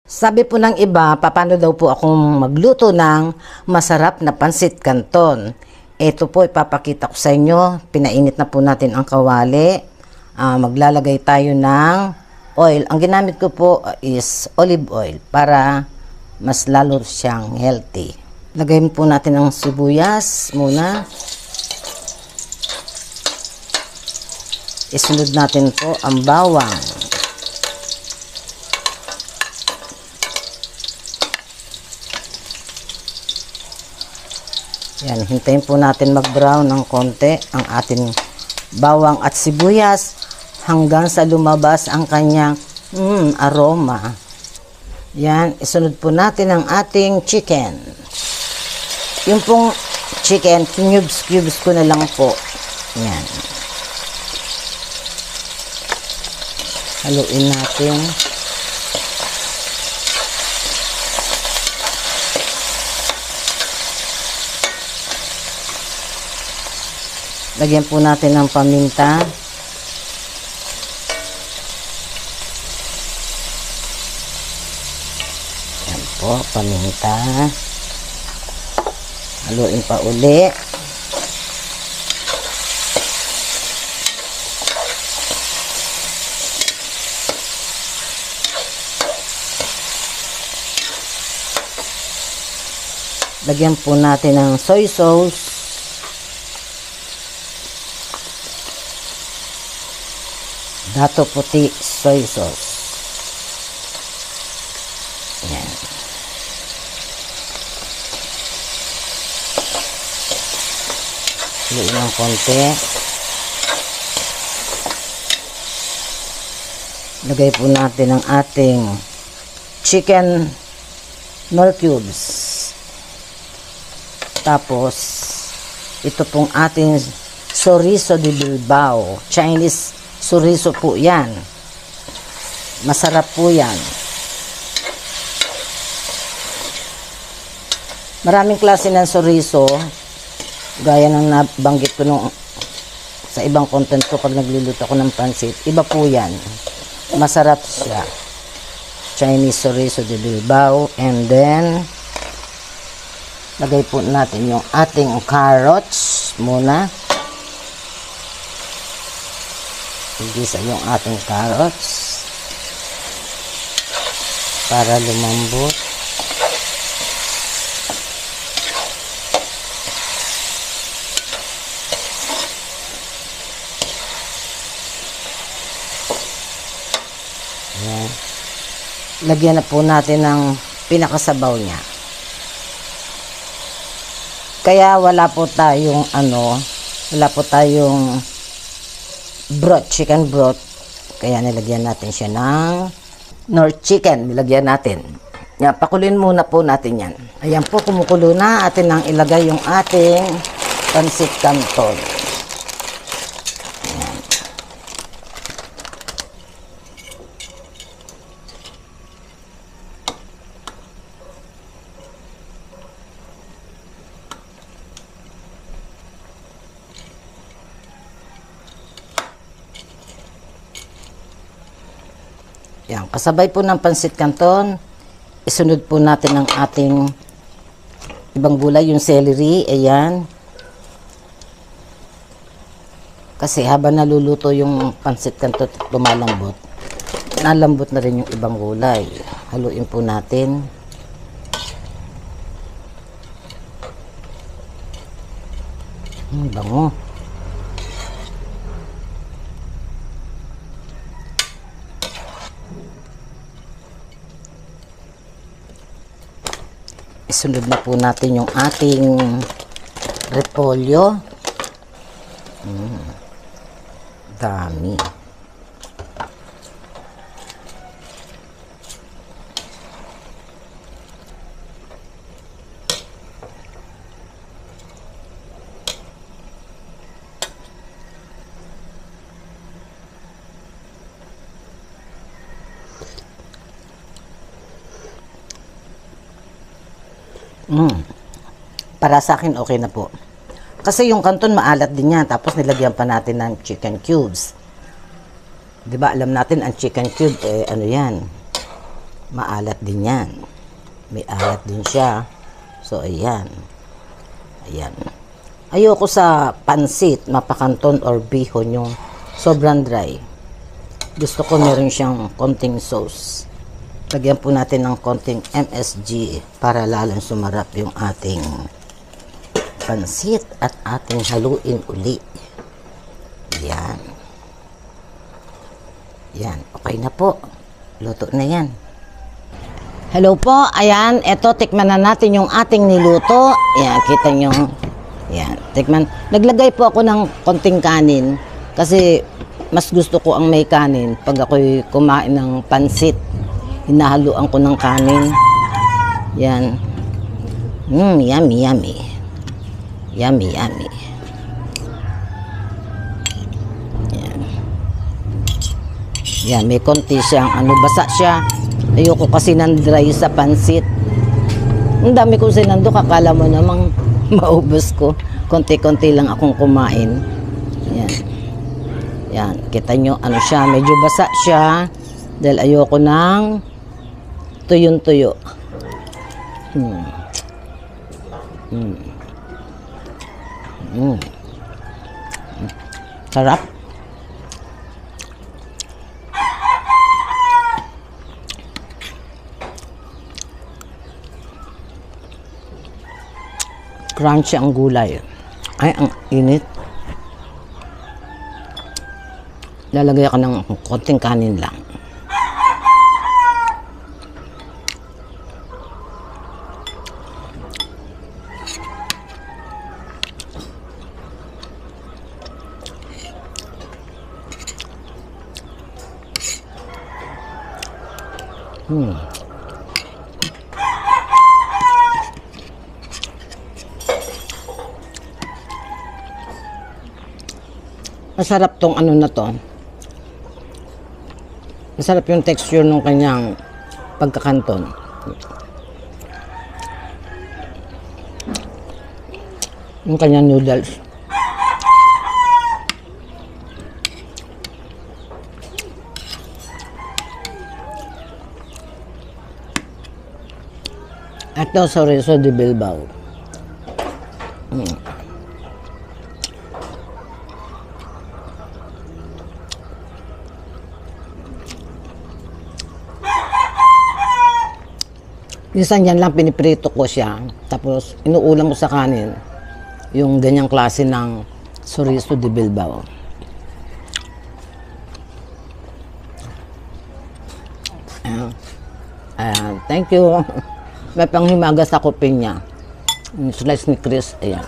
Sabi po ng iba, paano daw po akong magluto ng masarap na pansit canton. Ito po ipapakita ko sa inyo. Pinainit na po natin ang kawali. Maglalagay tayo ng oil. Ang ginamit ko po is olive oil para mas lalo siyang healthy. Lagay po natin ang sibuyas muna. Isunod natin po ang bawang. Yan, hintayin po natin mag-brown ng konti ang ating bawang at sibuyas hanggang sa lumabas ang kanyang aroma. Yan, isunod po natin ang ating chicken. Yung pong chicken, cubes ko na lang po. Yan. Haluin natin. Lagyan po natin ng paminta. Yan po, paminta. Haluin pa uli. Lagyan po natin ng soy sauce. Dato puti soy sauce. Yan. Haluin ng konti. Lagay po natin ang ating chicken nor cubes. Tapos, ito pong ating chorizo de Bilbao. Chinese chorizo po yan. Masarap po yan. Maraming klase ng chorizo. Gaya ng nabanggit ko nung sa ibang content ko pag nagluluto ako ng pansit. Iba po yan. Masarap siya. Chinese chorizo de Bilbao. And then, lagay po natin yung ating carrots muna. Igisa yung ating carrots para lumambot. Ayan. Lagyan na po natin ng pinakasabaw niya. Kaya wala po tayong broth, chicken broth. Kaya nilagyan natin siya ng nor chicken. Nilagyan natin. Yan, pakulin muna po natin yan. Ayan po, kumukulo na. Atin nang ilagay yung ating pansit canton. Ayan. Yan, kasabay po ng pansit canton, isunod po natin ang ating ibang gulay, yung celery, ayan. Kasi habang naluluto yung pansit canton, lumalambot. Nalambot na rin yung ibang gulay. Haluin po natin. Bango. Isunod na po natin yung ating repolyo. Dami. Para sa akin, okay na po. Kasi yung canton maalat din yan. Tapos nilagyan pa natin ng chicken cubes. 'Di ba? Alam natin ang chicken cube ano 'yan. maalat din yan. May alat din siya. So, ayan. Ayan. Ayoko sa pansit, mapakanton or bihon yung sobrang dry. Gusto ko meron siyang konting sauce. Lagyan po natin ng konting MSG para lalong sumarap yung ating pansit at ating haluin uli. Yan. Yan. Okay na po. Luto na yan. Hello po. Ayan. Eto, tikman na natin yung ating niluto. Yan. Kita nyo. Yan. Tikman. Naglagay po ako ng konting kanin. Kasi mas gusto ko ang may kanin pag ako'y kumain ng pansit. Hinahaluan ko ng kanin. Yan. Yummy, yummy. Yummy, yummy. Yan. Yan, may konti siyang basa siya. Ayoko kasi ng dry sa pansit. Ang dami kong sinando, kakala mo namang maubos ko. Konti-konti lang akong kumain. Yan. Yan, kita nyo, siya, medyo basa siya. Dahil ayoko ng tuyon-tuyo. Sarap. Crunchy ang gulay. Ay, ang init. Lalagay ako ng konting kanin lang. Masarap tong na to. Masarap yung texture ng kanyang pagkakanton. Yung kanyang noodles. Ito sa Chorizo de Bilbao. Minsan yan lang piniprito ko siya. Tapos inuulam ko sa kanin. Yung ganyang klase ng Chorizo de Bilbao. Thank you. May panghimagas ako pinya. Slice ni Chris. Ayan.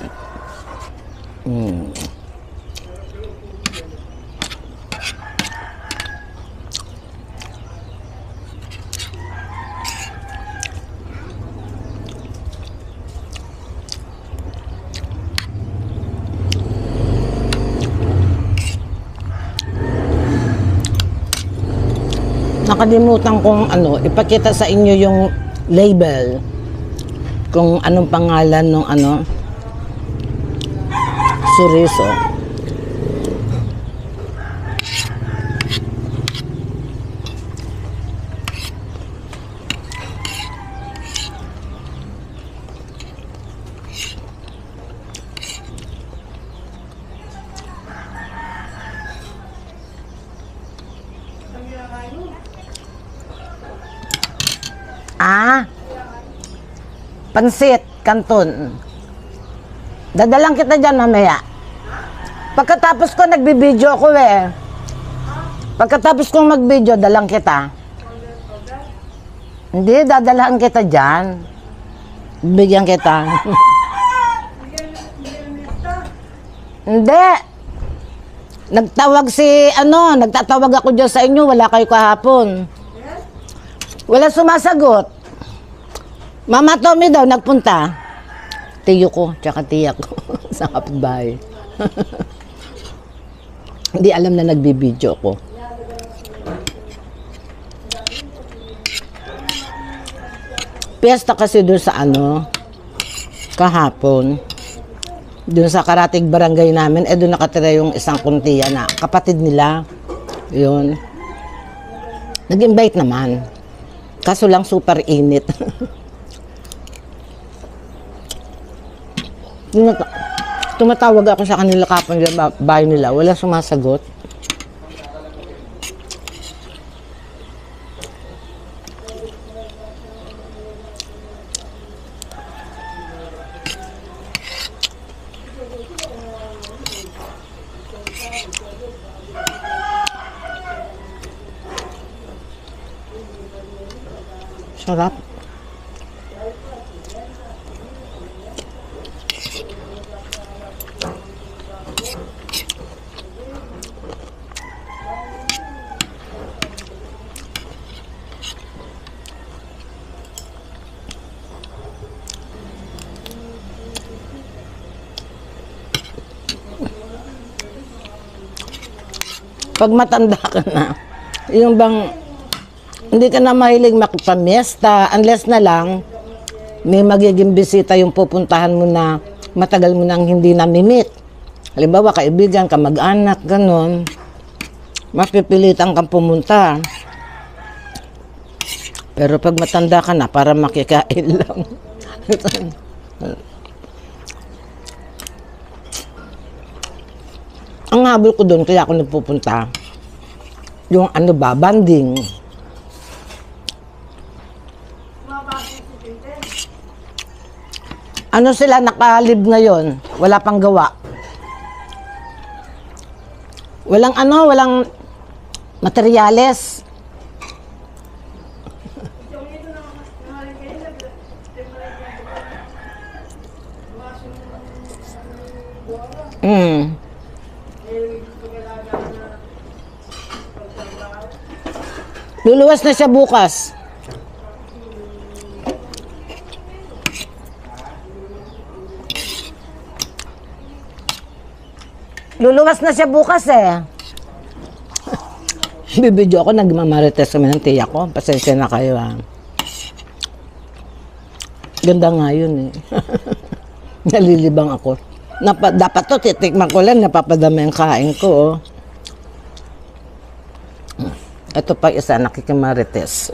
Nakalimutan kong ipakita sa inyo yung label kung anong pangalan ng chorizo. Pansit, kanton. Dadalang kita dyan mamaya. Pagkatapos ko, nagbibideo ako Pagkatapos kong magbideo, dalang kita. Hindi, dadalahan kita dyan. Bigyan kita. Hindi. Nagtatawag ako dyan sa inyo, wala kayo kahapon. Wala sumasagot. Mama Tommy daw, nagpunta. Tiyo ko, tsaka tiyak ko sa kapitbahay. Hindi alam na nagbibideo ko. Piyesta kasi doon sa kahapon. Doon sa Karatig barangay namin, doon nakatira yung isang kuntiya na kapatid nila. Yun. Nag-invite naman. Kaso lang super init. Tumatawag ako sa kanila kapon nila, bahay nila. Wala sumasagot. Sarap. Pag matanda ka na, yung bang hindi ka na mahilig makipamiesta unless na lang may magiging bisita yung pupuntahan mo na matagal mo nang hindi namimit. Halimbawa, kaibigan, kamag-anak, ganun. Mapipilitan kang pumunta. Pero pag matanda ka na, para makikain lang. Ang habol ko doon, kaya ako nagpupunta, yung ano ba, banding. Ano sila, nakalib ngayon, wala pang gawa. Walang ano, walang materyales. Luluwas na siya bukas. Luluwas na siya bukas eh. Bibidyo ako, nagmamarites kami ng tiya ko. Pasensya na kayo ah. Ganda nga yun eh. Nalilibang ako. Dapat to, titikman ko lang, napapadami ang kain ko oh. Ito pa isa, nakikimarites.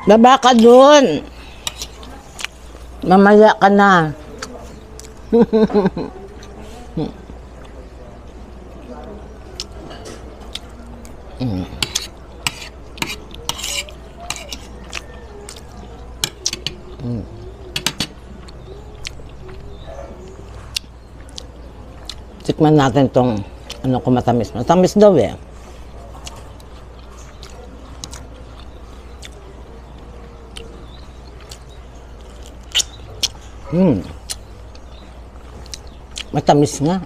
Baba ka dun. Mamaya ka na. Tikman natin tong ano ko matamis. Matamis daw eh. Matamis nga.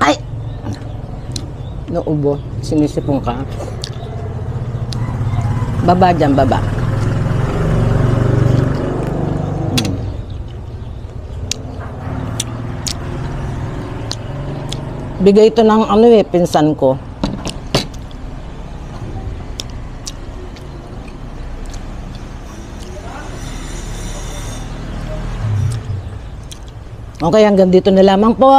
Ay! Naubo. Sinisipong ka. Baba dyan, baba. Bigay ito ng ano eh, pinsan ko. Okay, hanggang dito na lamang po.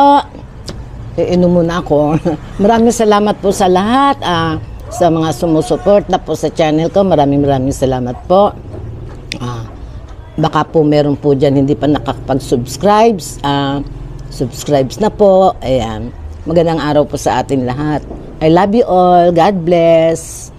Iinom muna ako. Maraming salamat po sa lahat. Sa mga sumusuporta po sa channel ko. Maraming salamat po. Baka po meron po dyan hindi pa nakakapag-subscribes. Subscribes na po. Ayan. Magandang araw po sa atin lahat. I love you all. God bless.